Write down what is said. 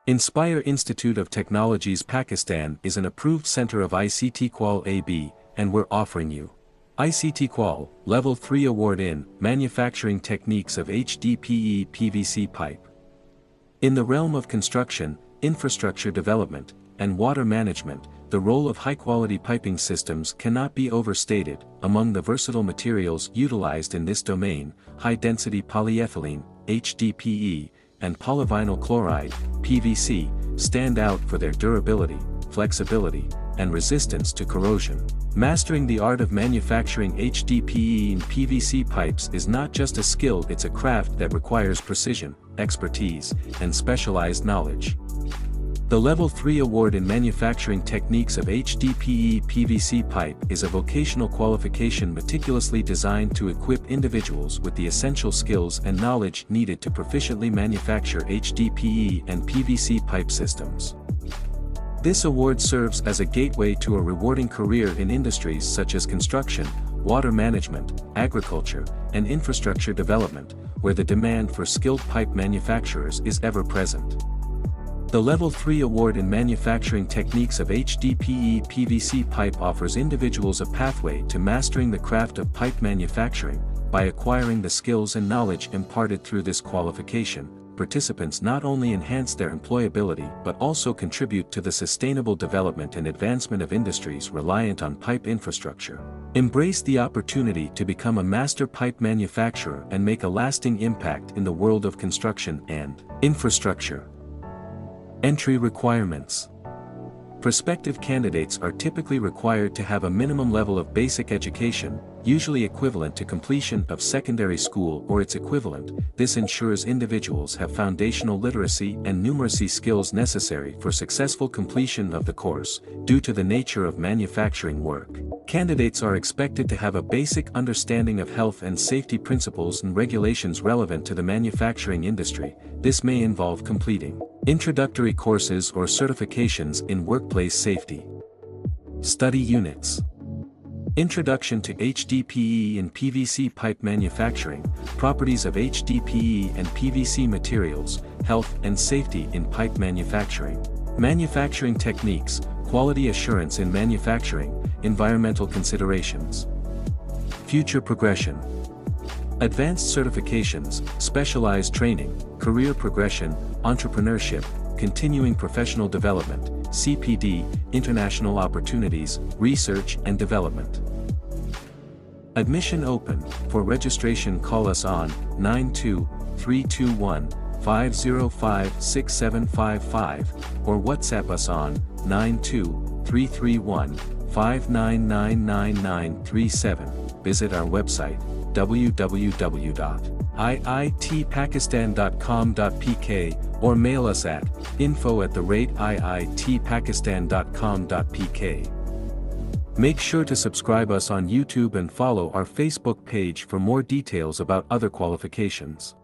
Inspire Institute of Technologies Pakistan is an approved center of ICTQual AB, and we're offering you ICTQual Level 3 Award in Manufacturing Techniques of HDPE PVC Pipe. In the realm of construction, infrastructure development, and water management, the role of high-quality piping systems cannot be overstated. Among the versatile materials utilized in this domain, high-density polyethylene, HDPE, and polyvinyl chloride, PVC, stand out for their durability, flexibility, and resistance to corrosion. Mastering the art of manufacturing HDPE and PVC pipes is not just a skill, it's a craft that requires precision, expertise, and specialized knowledge. The Level 3 Award in Manufacturing Techniques of HDPE PVC Pipe is a vocational qualification meticulously designed to equip individuals with the essential skills and knowledge needed to proficiently manufacture HDPE and PVC pipe systems. This award serves as a gateway to a rewarding career in industries such as construction, water management, agriculture, and infrastructure development, where the demand for skilled pipe manufacturers is ever present. The Level 3 Award in Manufacturing Techniques of HDPE PVC Pipe offers individuals a pathway to mastering the craft of pipe manufacturing. By acquiring the skills and knowledge imparted through this qualification, participants not only enhance their employability but also contribute to the sustainable development and advancement of industries reliant on pipe infrastructure. Embrace the opportunity to become a master pipe manufacturer and make a lasting impact in the world of construction and infrastructure. Entry requirements. Prospective candidates are typically required to have a minimum level of basic education, usually equivalent to completion of secondary school or its equivalent. This ensures individuals have foundational literacy and numeracy skills necessary for successful completion of the course. Due to the nature of manufacturing work, candidates are expected to have a basic understanding of health and safety principles and regulations relevant to the manufacturing industry. This may involve completing introductory courses or certifications in workplace safety. Study units. Introduction to HDPE and PVC pipe manufacturing, properties of HDPE and PVC materials, health and safety in pipe manufacturing, manufacturing techniques, quality assurance in manufacturing, environmental considerations. Future progression. Advanced certifications, specialized training, career progression, entrepreneurship, continuing professional development, CPD, international opportunities, research and development. Admission open. For registration call us on 92-321-505-6755 or WhatsApp us on 92-331-5999937. Visit our website www.iitpakistan.com.pk or mail us at info@iitpakistan.com.pk. Make sure to subscribe us on YouTube and follow our Facebook page for more details about other qualifications.